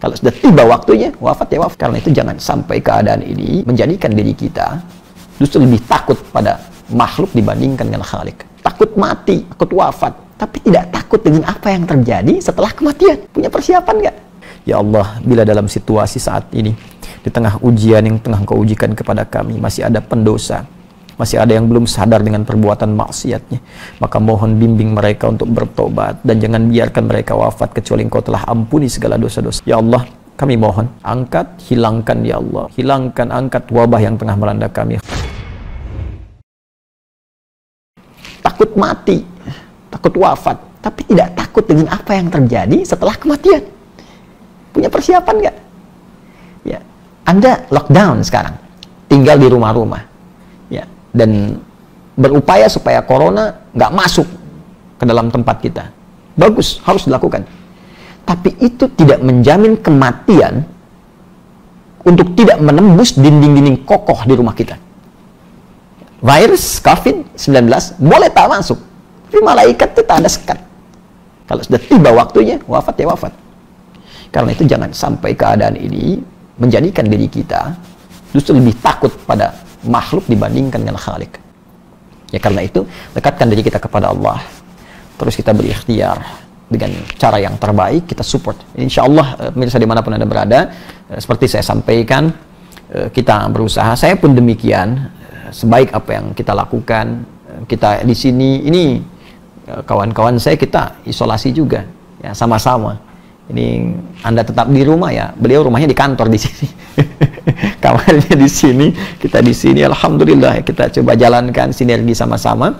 Kalau sudah tiba waktunya, wafat ya wafat. Karena itu jangan sampai keadaan ini menjadikan diri kita justru lebih takut pada makhluk dibandingkan dengan Khalik. Takut mati, takut wafat, tapi tidak takut dengan apa yang terjadi setelah kematian. Punya persiapan nggak? Ya Allah, bila dalam situasi saat ini, di tengah ujian yang tengah Engkau ujikan kepada kami, masih ada pendosa, masih ada yang belum sadar dengan perbuatan maksiatnya, maka mohon bimbing mereka untuk bertobat, dan jangan biarkan mereka wafat kecuali Engkau telah ampuni segala dosa-dosa. Ya Allah, kami mohon, angkat, hilangkan ya Allah, hilangkan, angkat wabah yang tengah melanda kami. Takut mati, takut wafat, tapi tidak takut dengan apa yang terjadi setelah kematian. Punya persiapan nggak? Ya, Anda lockdown sekarang, tinggal di rumah-rumah, ya, dan berupaya supaya corona nggak masuk ke dalam tempat kita. Bagus, harus dilakukan. Tapi itu tidak menjamin kematian untuk tidak menembus dinding-dinding kokoh di rumah kita. Virus COVID-19 boleh tak masuk, tapi malaikat itu tak ada sekat. Kalau sudah tiba waktunya, wafat ya wafat. Karena itu jangan sampai keadaan ini menjadikan diri kita justru lebih takut pada makhluk dibandingkan dengan Khalik. Ya karena itu, dekatkan diri kita kepada Allah. Terus kita berikhtiar dengan cara yang terbaik, kita support. Insya Allah, pemirsa dimanapun Anda berada, seperti saya sampaikan, kita berusaha, saya pun demikian, sebaik apa yang kita lakukan. Kita di sini, ini kawan-kawan saya, kita isolasi juga, ya sama-sama. Ini Anda tetap di rumah ya, beliau rumahnya di kantor di sini, kamarnya di sini, kita di sini. Alhamdulillah, kita coba jalankan sinergi sama-sama,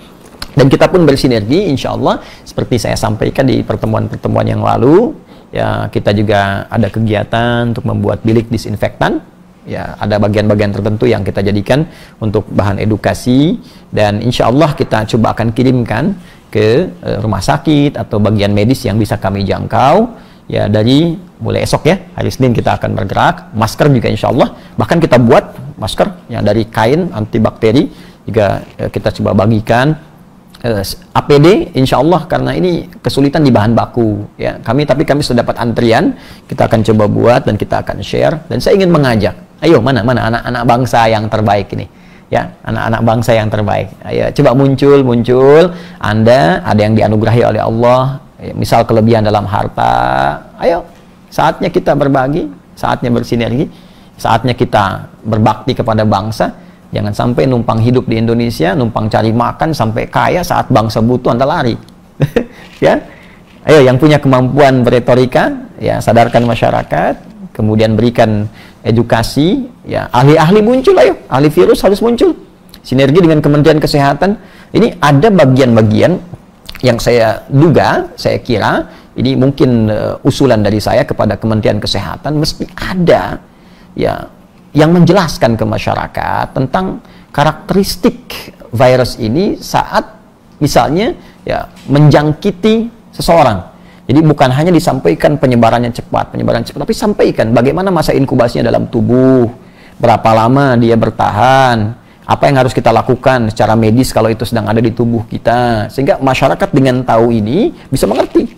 dan kita pun bersinergi, insya Allah, seperti saya sampaikan di pertemuan-pertemuan yang lalu. Ya, kita juga ada kegiatan untuk membuat bilik disinfektan. Ya, ada bagian-bagian tertentu yang kita jadikan untuk bahan edukasi, dan insya Allah kita coba akan kirimkan ke rumah sakit atau bagian medis yang bisa kami jangkau. Ya, dari mulai esok ya, hari Senin kita akan bergerak. Masker juga insya Allah, bahkan kita buat masker yang dari kain antibakteri juga kita coba bagikan. APD insya Allah, karena ini kesulitan di bahan baku ya, tapi kami sudah dapat antrian, kita akan coba buat dan kita akan share. Dan saya ingin mengajak, ayo mana anak-anak bangsa yang terbaik ini ya, anak-anak bangsa yang terbaik, ayo coba muncul. Anda ada yang dianugerahi oleh Allah, misal kelebihan dalam harta, ayo saatnya kita berbagi, saatnya bersinergi, saatnya kita berbakti kepada bangsa. Jangan sampai numpang hidup di Indonesia, numpang cari makan sampai kaya, saat bangsa butuh Anda lari. Ya, ayo yang punya kemampuan beretorika, ya sadarkan masyarakat, kemudian berikan edukasi, ya ahli-ahli muncul, ayo ahli virus harus muncul, sinergi dengan Kementerian Kesehatan. Ini ada bagian-bagian yang saya duga, saya kira ini mungkin usulan dari saya kepada Kementerian Kesehatan, mesti ada ya yang menjelaskan ke masyarakat tentang karakteristik virus ini saat misalnya ya menjangkiti seseorang. Jadi bukan hanya disampaikan penyebaran cepat, tapi sampaikan bagaimana masa inkubasinya dalam tubuh, berapa lama dia bertahan, apa yang harus kita lakukan secara medis kalau itu sedang ada di tubuh kita, sehingga masyarakat dengan tahu ini bisa mengerti.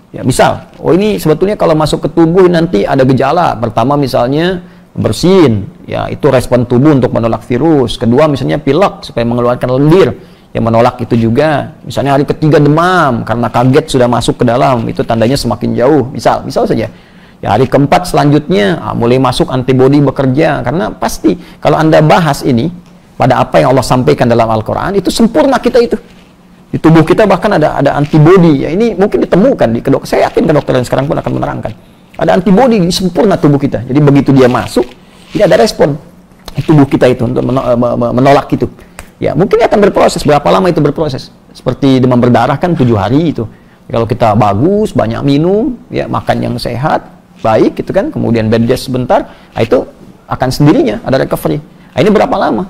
Ya, misal, oh ini sebetulnya kalau masuk ke tubuh nanti ada gejala. Pertama misalnya bersin, ya itu respon tubuh untuk menolak virus. Kedua misalnya pilek supaya mengeluarkan lendir, yang menolak itu juga. Misalnya hari ketiga demam karena kaget sudah masuk ke dalam, itu tandanya semakin jauh. Misal saja. Ya hari keempat selanjutnya mulai masuk antibodi bekerja, karena pasti kalau Anda bahas ini pada apa yang Allah sampaikan dalam Al-Quran, itu sempurna kita itu. Di tubuh kita bahkan ada antibodi. Ya ini mungkin ditemukan di kedokteran. Saya yakin kedokteran sekarang pun akan menerangkan. Ada antibodi di sempurna tubuh kita. Jadi begitu dia masuk, tidak ada respon di tubuh kita itu untuk menolak itu. Ya mungkin akan berproses. Berapa lama itu berproses? Seperti demam berdarah kan 7 hari itu. Kalau kita bagus, banyak minum, ya makan yang sehat, baik gitu kan, kemudian bed rest sebentar, itu akan sendirinya ada recovery. Ini berapa lama?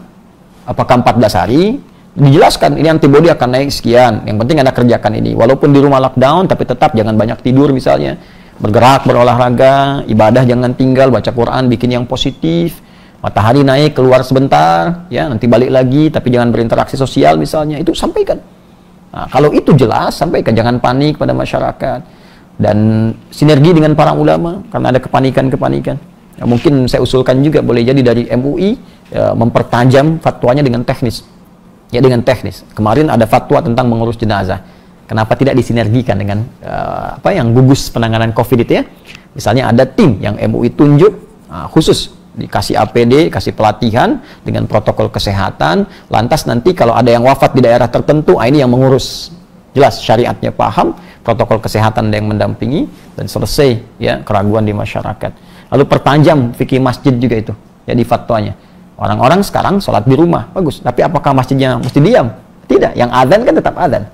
Apakah 14 hari? Dijelaskan ini antibodi akan naik sekian. Yang penting Anda kerjakan ini. Walaupun di rumah lockdown, tapi tetap jangan banyak tidur misalnya. Bergerak, berolahraga, ibadah jangan tinggal, baca Quran, bikin yang positif. Matahari naik, keluar sebentar, ya nanti balik lagi, tapi jangan berinteraksi sosial misalnya. Itu sampaikan. Nah, kalau itu jelas, sampaikan. Jangan panik pada masyarakat. dan sinergi dengan para ulama karena ada kepanikan-kepanikan. Ya, mungkin saya usulkan juga boleh jadi dari MUI mempertajam fatwanya dengan teknis. Ya, dengan teknis. Kemarin ada fatwa tentang mengurus jenazah. Kenapa tidak disinergikan dengan yang gugus penanganan COVID itu ya? Misalnya ada tim yang MUI tunjuk khusus dikasih APD, kasih pelatihan dengan protokol kesehatan. Lantas nanti kalau ada yang wafat di daerah tertentu, ini yang mengurus. Jelas syariatnya paham, protokol kesehatan ada yang mendampingi, dan selesai ya keraguan di masyarakat. Lalu pertajam fikih masjid juga itu, jadi fatwanya. Orang-orang sekarang sholat di rumah, bagus. Tapi apakah masjidnya mesti diam? Tidak, yang adzan kan tetap adzan.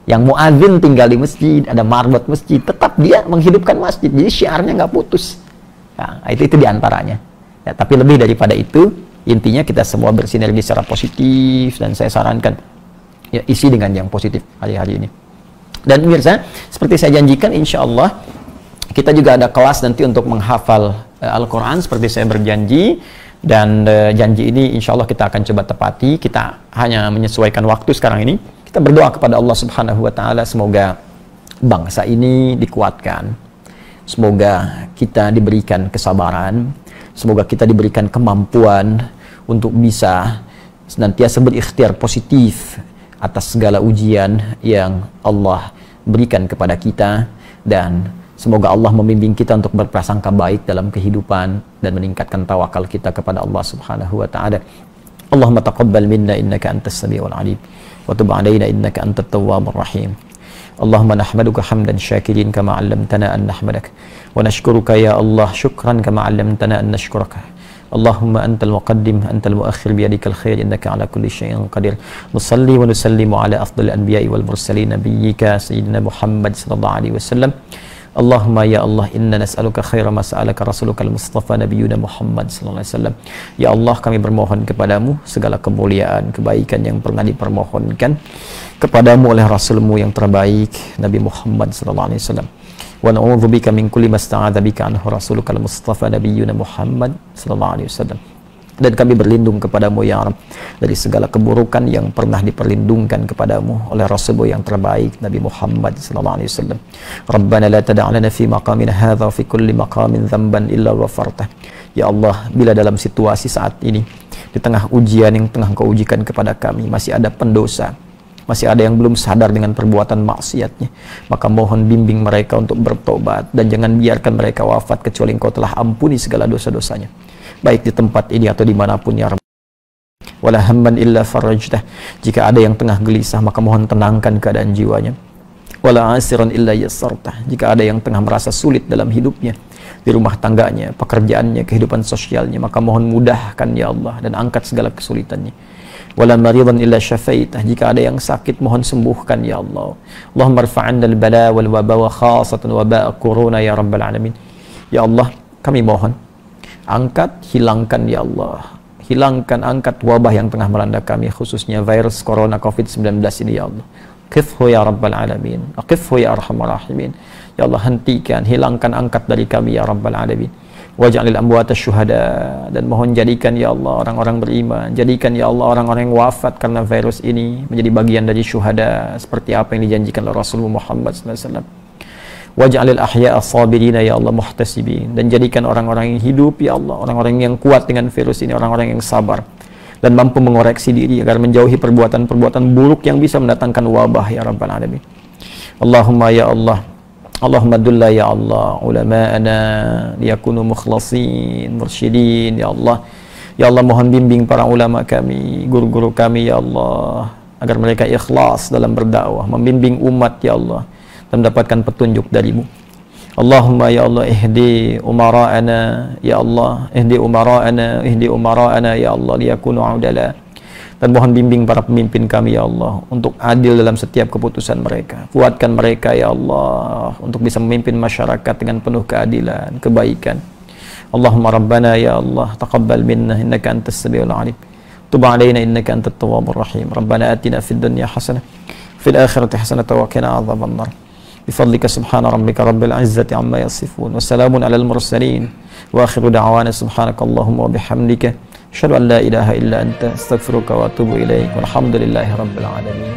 Yang muadzin tinggal di masjid, ada marbot masjid, tetap dia menghidupkan masjid. Jadi syiarnya nggak putus. Nah, itu diantaranya. Ya, tapi lebih daripada itu, intinya kita semua bersinergi secara positif, dan saya sarankan ya isi dengan yang positif hari-hari ini. Dan pemirsa, seperti saya janjikan, insya Allah kita juga ada kelas nanti untuk menghafal Al-Quran seperti saya berjanji. Dan janji ini insya Allah kita akan coba tepati. Kita hanya menyesuaikan waktu sekarang ini. Kita berdoa kepada Allah Subhanahu wa Ta'ala, semoga bangsa ini dikuatkan, semoga kita diberikan kesabaran, semoga kita diberikan kemampuan untuk bisa senantiasa berikhtiar positif atas segala ujian yang Allah berikan kepada kita, dan semoga Allah membimbing kita untuk berprasangka baik dalam kehidupan dan meningkatkan tawakal kita kepada Allah Subhanahu wa Ta'ala. Allahumma taqabbal minna innaka antas samiul alim wa tub alaina innaka antat tawwabur rahim. Allahumma nahmaduka hamdan syakirin kama 'allamtana an nahmadak wa nashkuruka ya Allah syukran kama 'allamtana an nashkuraka. Allahumma antal muqaddim antal muakhir biyadikal khair innaka ala kulli syai'in qadir. Nusalli wa nusallimu ala afdalil anbiya'i wal mursalin nabiyyika sayyidina Muhammad sallallahu alaihi wasallam. Allahumma ya Allah inna nas'aluka khaira ma sa'alaka rasulukal mustafa nabiyuna Muhammad sallallahu alaihi wasallam. Ya Allah, kami bermohon kepadamu segala kemuliaan, kebaikan yang pernah dipermohonkan kepadamu oleh rasulmu yang terbaik Nabi Muhammad sallallahu alaihi wasallam. Wa na'udzubika min kulli ma sta'adza bika anhu rasulukal mustafa nabiyuna Muhammad sallallahu alaihi wasallam. Dan kami berlindung kepadamu ya Rabb dari segala keburukan yang pernah diperlindungkan kepadamu oleh Rasulmu yang terbaik Nabi Muhammad sallallahu alaihi wasallam. Rabbana la tada' lana fi maqamina hadza wa fi kulli maqamin dzamban illa ghafartah. Ya Allah, bila dalam situasi saat ini di tengah ujian yang tengah Engkau ujikan kepada kami masih ada pendosa, masih ada yang belum sadar dengan perbuatan maksiatnya, maka mohon bimbing mereka untuk bertobat, dan jangan biarkan mereka wafat kecuali Engkau telah ampuni segala dosa-dosanya, baik di tempat ini atau dimanapun ya Rabb. Wala hamman illa farajtah. Jika ada yang tengah gelisah, maka mohon tenangkan keadaan jiwanya. Wala asiran illa yassartah. Jika ada yang tengah merasa sulit dalam hidupnya, di rumah tangganya, pekerjaannya, kehidupan sosialnya, maka mohon mudahkan ya Allah dan angkat segala kesulitannya. Wala maridan illa syafaitah. Jika ada yang sakit, mohon sembuhkan ya Allah. Allahumma rfa'anna al-bala wal waba wa khasatan waba corona ya rabbal alamin. Ya Allah, kami mohon angkat, hilangkan ya Allah, hilangkan, angkat wabah yang tengah melanda kami, khususnya virus corona COVID-19 ini ya Allah. Qifhu ya rabbal alamin, aqifhu ya arhamar rahimin. Ya Allah, hentikan, hilangkan, angkat dari kami ya rabbal alamin. Waj'alil amwata syuhada. Dan mohon jadikan ya Allah orang-orang beriman, jadikan ya Allah orang-orang yang wafat karena virus ini menjadi bagian dari syuhada seperti apa yang dijanjikan oleh Rasulullah Muhammad SAW. Waj'alil ahya'a sabirina ya Allah muhtasibin. Dan jadikan orang-orang yang hidup ya Allah, orang-orang yang kuat dengan virus ini, orang-orang yang sabar dan mampu mengoreksi diri agar menjauhi perbuatan-perbuatan buruk yang bisa mendatangkan wabah ya Rabbal alamin. Allahumma ya Allah, Allahumma dulla ya Allah ulama'ana liyakunu mukhlasin mursyidin ya Allah. Ya Allah, mohon bimbing para ulama kami, guru-guru kami ya Allah, agar mereka ikhlas dalam berdakwah, membimbing umat ya Allah, dan mendapatkan petunjuk darimu. Allahumma ya Allah ihdi umara'ana ya Allah, ihdi umara'ana ya Allah liyakunu udala. Dan mohon bimbing para pemimpin kami ya Allah untuk adil dalam setiap keputusan mereka. Kuatkan mereka ya Allah untuk bisa memimpin masyarakat dengan penuh keadilan, kebaikan. Allahumma rabbana ya Allah taqabbal minna innaka antas samiul alim. Tub alaina innaka antat tawwabur rahim. Rabbana atina fid dunya hasanah fil akhirati hasanah wa qina adzabannar. بفضلك سبحان ربك رب العزة عما يصفون وسلام على المرسلين وآخر دعوانا سبحانك اللهم وبحمدك أشهد أن لا إله إلا أنت أستغفرك وأتوب إليك والحمد لله رب العالمين.